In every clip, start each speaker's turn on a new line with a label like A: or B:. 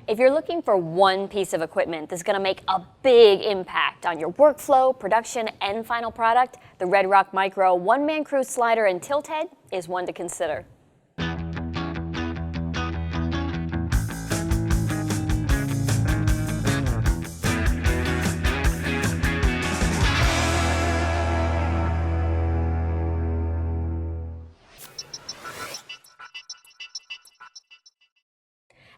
A: If you're looking for one piece of equipment that's going to make a big impact on your workflow, production, and final product, the Redrock Micro one-man crew slider and tilt head is one to consider.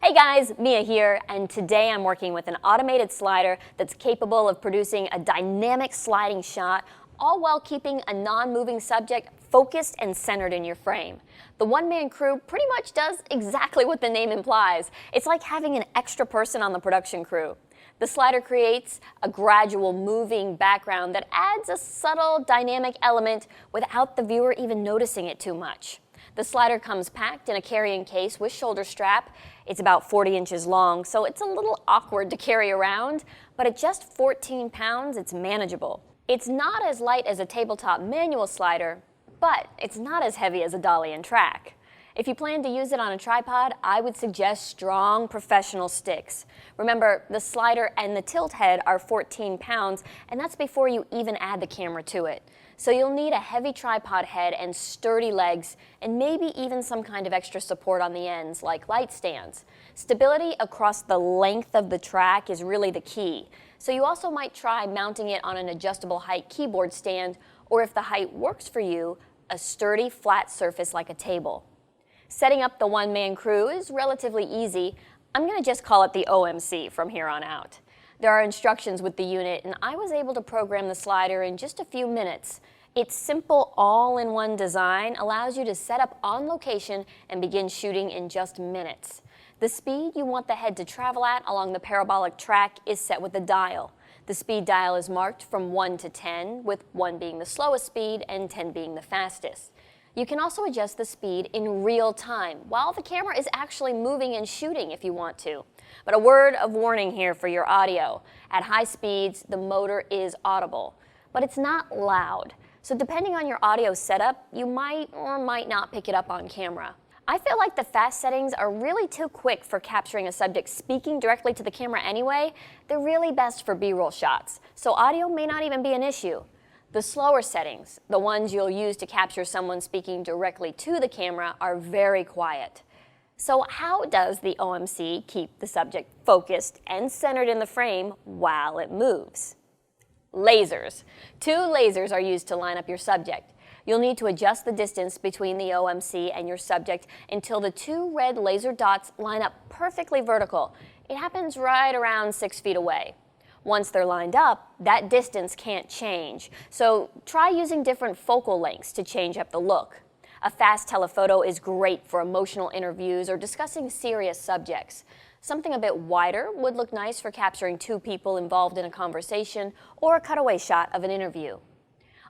A: Hey guys, Mia here, and today I'm working with an automated slider that's capable of producing a dynamic sliding shot, all while keeping a non-moving subject focused and centered in your frame. The one-man crew pretty much does exactly what the name implies. It's like having an extra person on the production crew. The slider creates a gradual moving background that adds a subtle dynamic element without the viewer even noticing it too much. The slider comes packed in a carrying case with shoulder strap. It's about 40 inches long, so it's a little awkward to carry around, but at just 14 pounds, it's manageable. It's not as light as a tabletop manual slider, but it's not as heavy as a dolly and track. If you plan to use it on a tripod, I would suggest strong professional sticks. Remember, the slider and the tilt head are 14 pounds, and that's before you even add the camera to it. So you'll need a heavy tripod head and sturdy legs, and maybe even some kind of extra support on the ends, like light stands. Stability across the length of the track is really the key. So you also might try mounting it on an adjustable height keyboard stand, or if the height works for you, a sturdy flat surface like a table. Setting up the one-man crew is relatively easy. I'm going to just call it the OMC from here on out. There are instructions with the unit, and I was able to program the slider in just a few minutes. Its simple all-in-one design allows you to set up on location and begin shooting in just minutes. The speed you want the head to travel at along the parabolic track is set with a dial. The speed dial is marked from 1 to 10, with 1 being the slowest speed and 10 being the fastest. You can also adjust the speed in real time while the camera is actually moving and shooting if you want to. But a word of warning here for your audio. At high speeds, the motor is audible, but it's not loud. So depending on your audio setup, you might or might not pick it up on camera. I feel like the fast settings are really too quick for capturing a subject speaking directly to the camera anyway. They're really best for B-roll shots, so audio may not even be an issue. The slower settings, the ones you'll use to capture someone speaking directly to the camera, are very quiet. So how does the OMC keep the subject focused and centered in the frame while it moves? Lasers. 2 lasers are used to line up your subject. You'll need to adjust the distance between the OMC and your subject until the 2 red laser dots line up perfectly vertical. It happens right around 6 feet away. Once they're lined up, that distance can't change, so try using different focal lengths to change up the look. A fast telephoto is great for emotional interviews or discussing serious subjects. Something a bit wider would look nice for capturing 2 people involved in a conversation or a cutaway shot of an interview.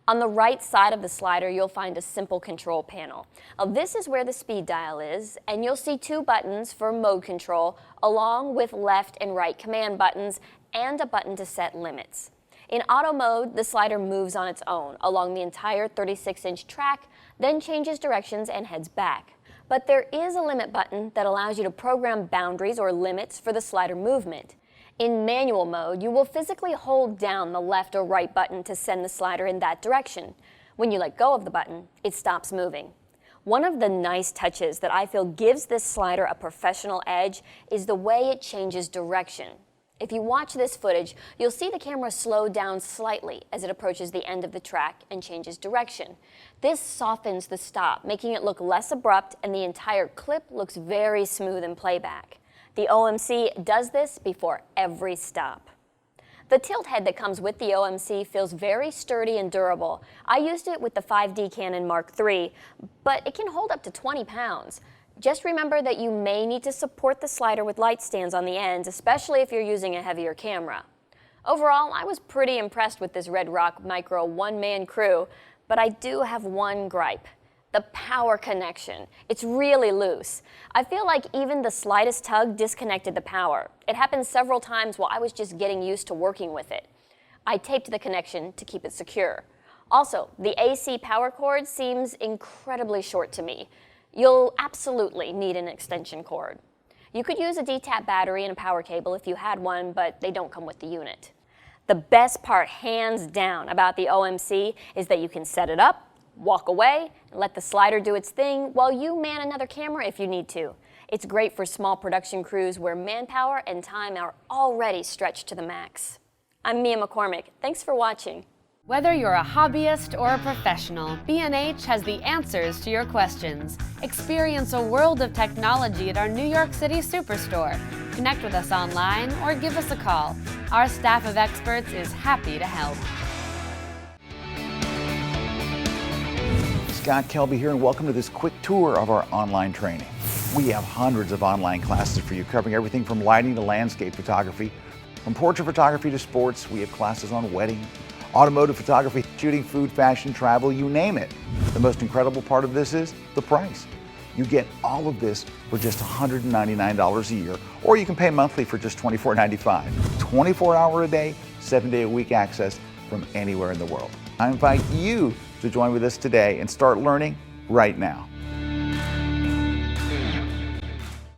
A: On the right side of the slider, you'll find a simple control panel. Now, this is where the speed dial is, and you'll see 2 buttons for mode control, along with left and right command buttons, and a button to set limits. In auto mode, the slider moves on its own along the entire 36-inch track, then changes directions and heads back. But there is a limit button that allows you to program boundaries or limits for the slider movement. In manual mode, you will physically hold down the left or right button to send the slider in that direction. When you let go of the button, it stops moving. One of the nice touches that I feel gives this slider a professional edge is the way it changes direction. If you watch this footage, you'll see the camera slow down slightly as it approaches the end of the track and changes direction. This softens the stop, making it look less abrupt, and the entire clip looks very smooth in playback. The OMC does this before every stop. The tilt head that comes with the OMC feels very sturdy and durable. I used it with the 5D Canon Mark III, but it can hold up to 20 pounds. Just remember that you may need to support the slider with light stands on the ends, especially if you're using a heavier camera. Overall, I was pretty impressed with this Redrock Micro one-man crew, but I do have one gripe: the power connection. It's really loose. I feel like even the slightest tug disconnected the power. It happened several times while I was just getting used to working with it. I taped the connection to keep it secure. Also, the AC power cord seems incredibly short to me. You'll absolutely need an extension cord. You could use a D-tap battery and a power cable if you had one, but they don't come with the unit. The best part, hands down, about the OMC is that you can set it up, walk away, and let the slider do its thing while you man another camera if you need to. It's great for small production crews where manpower and time are already stretched to the max. I'm Mia McCormick. Thanks for watching.
B: Whether you're a hobbyist or a professional, B&H has the answers to your questions. Experience a world of technology at our New York City Superstore. Connect with us online or give us a call. Our staff of experts is happy to help.
C: Scott Kelby here, and welcome to this quick tour of our online training. We have hundreds of online classes for you, covering everything from lighting to landscape photography. From portrait photography to sports, we have classes on wedding, automotive photography, shooting, food, fashion, travel, you name it. The most incredible part of this is the price. You get all of this for just $199 a year, or you can pay monthly for just $24.95. 24-hour a day, 7-day a week access from anywhere in the world. I invite you to join with us today and start learning right now.